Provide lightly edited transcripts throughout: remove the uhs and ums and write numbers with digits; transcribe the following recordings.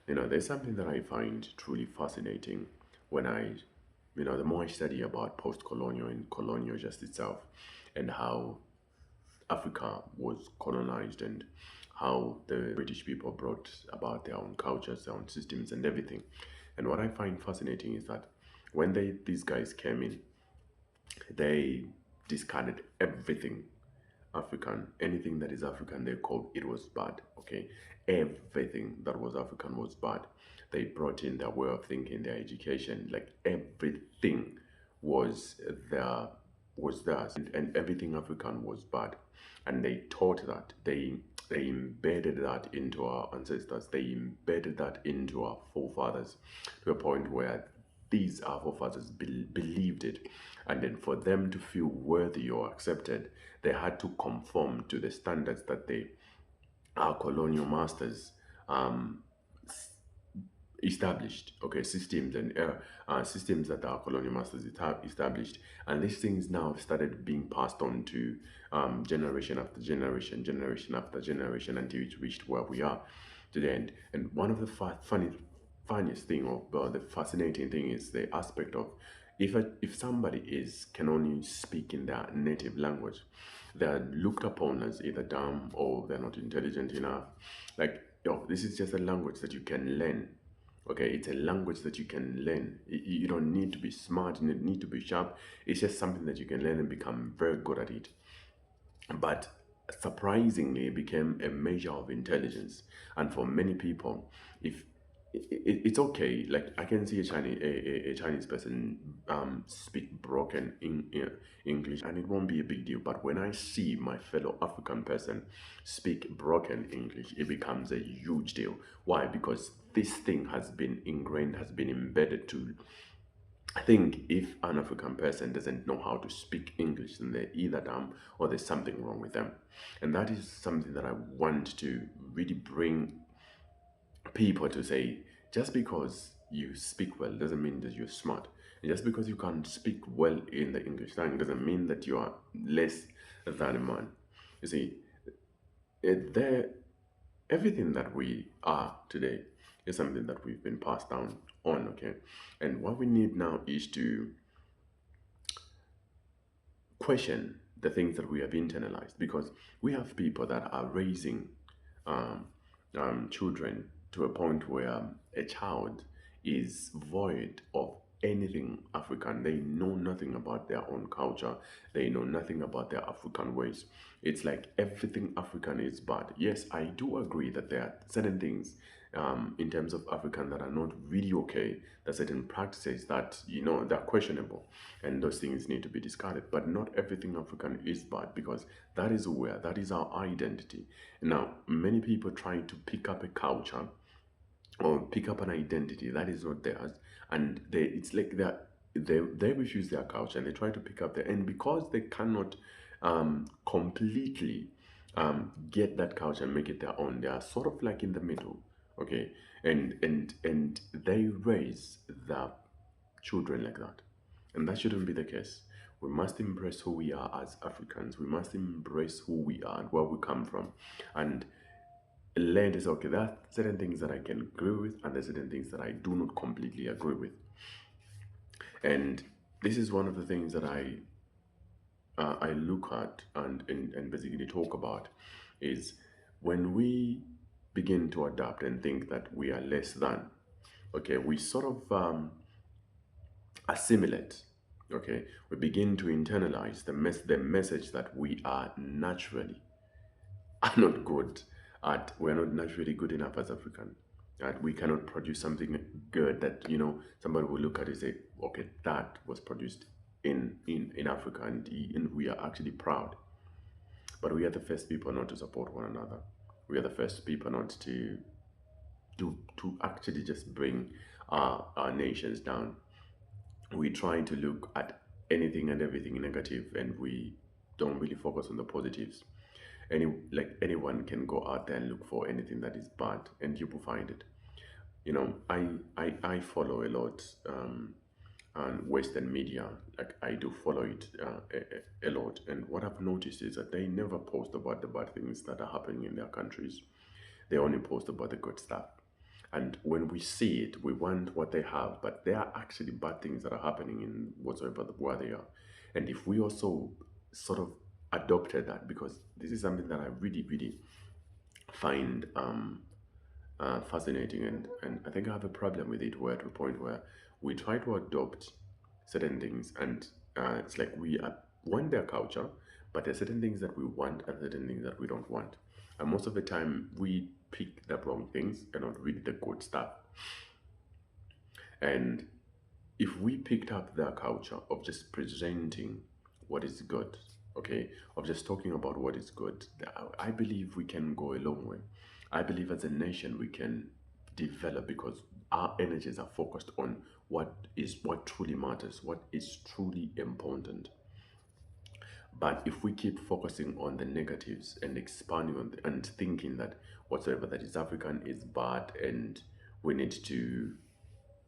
There's something that I find truly fascinating when the more I study about post-colonial and colonial just itself, and how Africa was colonized, and how the British people brought about their own cultures, their own systems, and everything. And what I find fascinating is that when these guys came in, they discarded everything African. Anything that is African, they called it was bad. Okay, everything that was African was bad. They brought in their way of thinking, their education, like everything was their was theirs, and everything African was bad. And they taught that they embedded that into our ancestors. They embedded that into our forefathers to a point where these our forefathers believed it, and then for them to feel worthy or accepted, they had to conform to the standards that our colonial masters um, established. Okay, systems and systems that our colonial masters established, and these things now have started being passed on to generation after generation, generation after generation, until it reached where we are today. And one of the funniest thing, or the fascinating thing, is the aspect of if somebody can only speak in their native language, they're looked upon as either dumb or they're not intelligent enough. Like, this is just a language that you can learn. Okay, it's a language that you can learn. You don't need to be smart, you don't need to be sharp. It's just something that you can learn and become very good at it. But surprisingly, it became a measure of intelligence. And for many people, if it's okay, like I can see a Chinese person speak broken English, and it won't be a big deal. But when I see my fellow African person speak broken English, it becomes a huge deal. Why? Because this thing has been ingrained, has been embedded to. I think if an African person doesn't know how to speak English, then they're either dumb or there's something wrong with them. And that is something that I want to really bring people to say, just because you speak well doesn't mean that you're smart. And just because you can speak well in the English language doesn't mean that you are less than a man. You see, there everything that we are today is something that we've been passed down on, okay? And what we need now is to question the things that we have internalized, because we have people that are raising um, children to a point where a child is void of anything African. They know nothing about their own culture. They know nothing about their African ways. It's like everything African is bad. Yes, I do agree that there are certain things in terms of African that are not really okay. There are certain practices that, they're questionable, and those things need to be discarded. But not everything African is bad, because that is our identity. Now, many people try to pick up a culture or pick up an identity that is not theirs, and it's like they refuse their culture and they try to pick up their, and because they cannot completely get that culture and make it their own, they are sort of like in the middle. Okay, and they raise the children like that, and that shouldn't be the case. We must embrace who we are as Africans. We must embrace who we are and where we come from, and learn to say, okay, there are certain things that I can agree with, and there's certain things that I do not completely agree with. And this is one of the things that I look at and basically talk about, is when we begin to adapt and think that we are less than, okay, we sort of assimilate. Okay, we begin to internalize the message that we are naturally are not good we're not naturally good enough as African. That we cannot produce something good that, somebody will look at it and say, okay, that was produced in Africa, and we are actually proud. But we are the first people not to support one another. We are the first people not to actually just bring our nations down. We try to look at anything and everything negative, and we don't really focus on the positives. Anyone can go out there and look for anything that is bad, and you will find it. I follow a lot on Western media. Like, I do follow it a lot, and what I've noticed is that they never post about the bad things that are happening in their countries. They only post about the good stuff. And when we see it, we want what they have, but there are actually bad things that are happening in whatsoever where they are. And if we also sort of adopted that, because this is something that I really, really find fascinating, and I think I have a problem with it, where to a point where we try to adopt certain things, and it's like we want their culture, but there's certain things that we want and certain things that we don't want. And most of the time, we pick the wrong things and not really the good stuff. And if we picked up their culture of just presenting what is good, okay, of just talking about what is good, I believe we can go a long way. I believe as a nation we can develop, because our energies are focused on what truly matters, what is truly important. But if we keep focusing on the negatives and expanding on and thinking that whatsoever that is African is bad and we need to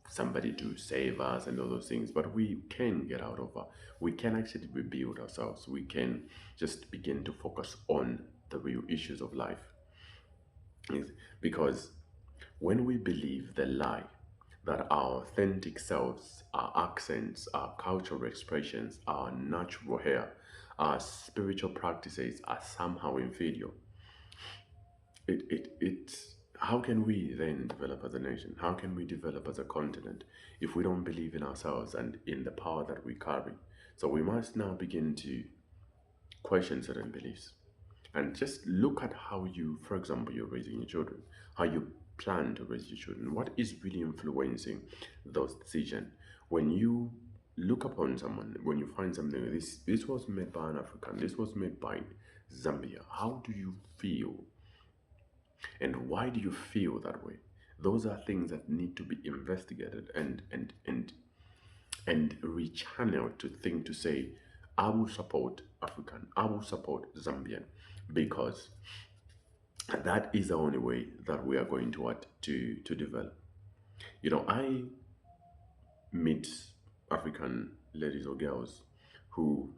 somebody to save us and all those things, but we can get out of we can actually rebuild ourselves. We can just begin to focus on the real issues of life. Because when we believe the lie that our authentic selves, our accents, our cultural expressions, our natural hair, our spiritual practices are somehow inferior, it how can we then develop as a nation? How can we develop as a continent if we don't believe in ourselves and in the power that we carry? So we must now begin to question certain beliefs and just look at how you, for example, you're raising your children, how you plan to raise your children, what is really influencing those decisions. When you look upon someone, when you find something, this was made by an African, this was made by Zambia, how do you feel? And why do you feel that way? Those are things that need to be investigated and rechanneled to think to say, I will support African, I will support Zambian, because that is the only way that we are going to what to develop. You know, I meet African ladies or girls who,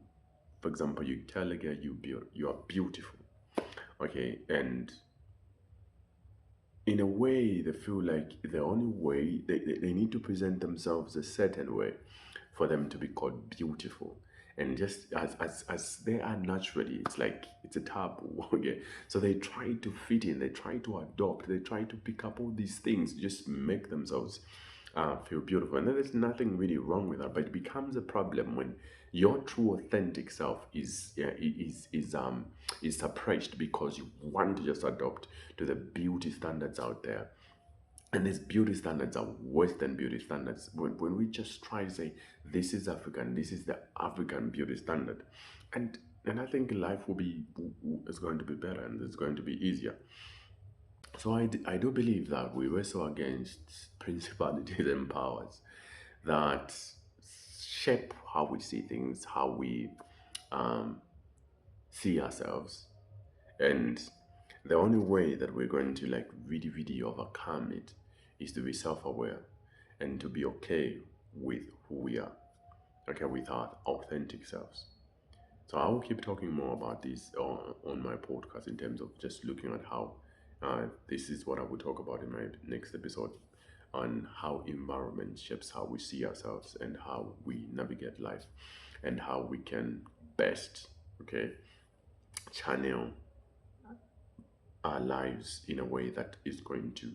for example, you tell a girl you are beautiful, okay, and in a way they feel like the only way they need to present themselves a certain way for them to be called beautiful, and just as they are naturally, it's like it's a taboo. Okay, so they try to fit in, they try to adopt, they try to pick up all these things, just make themselves feel beautiful. And there's nothing really wrong with that, but it becomes a problem when your true authentic self is suppressed because you want to just adopt to the beauty standards out there. And these beauty standards are Western beauty standards. When we just try to say this is African, this is the African beauty standard, and I think life will be is going to be better and it's going to be easier. So I do believe that we wrestle against principalities and powers that shape how we see things, how we um, see ourselves. And the only way that we're going to like really, really overcome it is to be self-aware and to be okay with who we are, okay, with our authentic selves. So I will keep talking more about this on my podcast, in terms of just looking at how this is what I will talk about in my next episode, on how environment shapes how we see ourselves and how we navigate life, and how we can best, okay, channel our lives in a way that is going to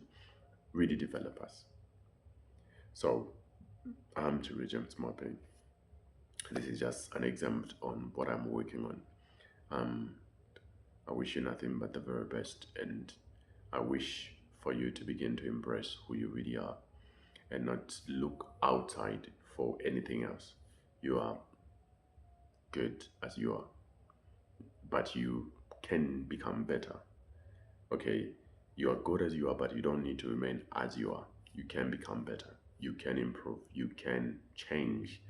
really develop us. So I'm Chibuye James Mwape. This is just an example on what I'm working on. Um, I wish you nothing but the very best, and I wish for you to begin to embrace who you really are and not look outside for anything else. You are good as you are, but you can become better. Okay, you are good as you are, but you don't need to remain as you are. You can become better. You can improve. You can change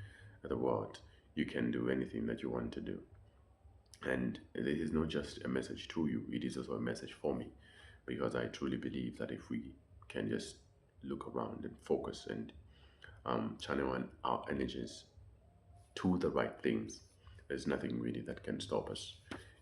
the world. You can do anything that you want to do. And this is not just a message to you, it is also a message for me, because I truly believe that if we can just look around and focus and channel our energies to the right things, there's nothing really that can stop us.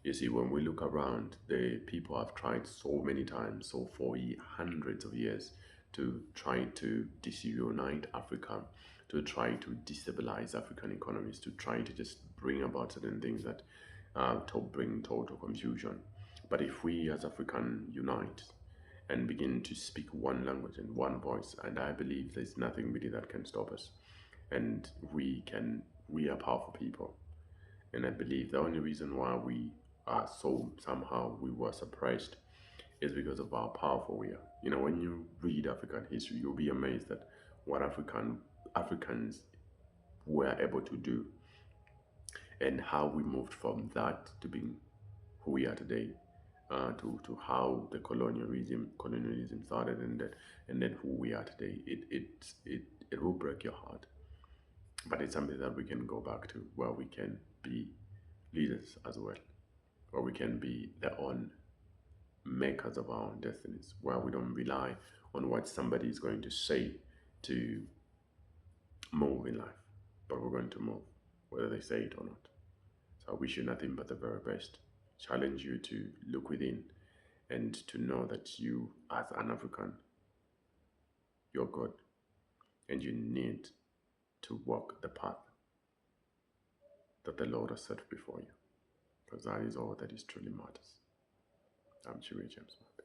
You see, when we look around, the people have tried so many times, so for hundreds of years, to try to disunite Africa, to try to destabilize African economies, to try to just bring about certain things that to bring total confusion. But if we as African unite and begin to speak one language and one voice, and I believe there's nothing really that can stop us, and we are powerful people, and I believe the only reason why we are so somehow we were suppressed is because of how powerful we are. You know, when you read African history, you'll be amazed at what Africans were able to do and how we moved from that to being who we are today, to how the colonialism started, and then who we are today. It will break your heart, but it's something that we can go back to, where we can be leaders as well, where we can be their own makers of our own destinies, where we don't rely on what somebody is going to say to move in life, but we're going to move, whether they say it or not. So I wish you nothing but the very best. Challenge you to look within and to know that you, as an African, you're good, and you need to walk the path that the Lord has set before you, because that is all that is truly matters. I'm Chibuye James Mwape.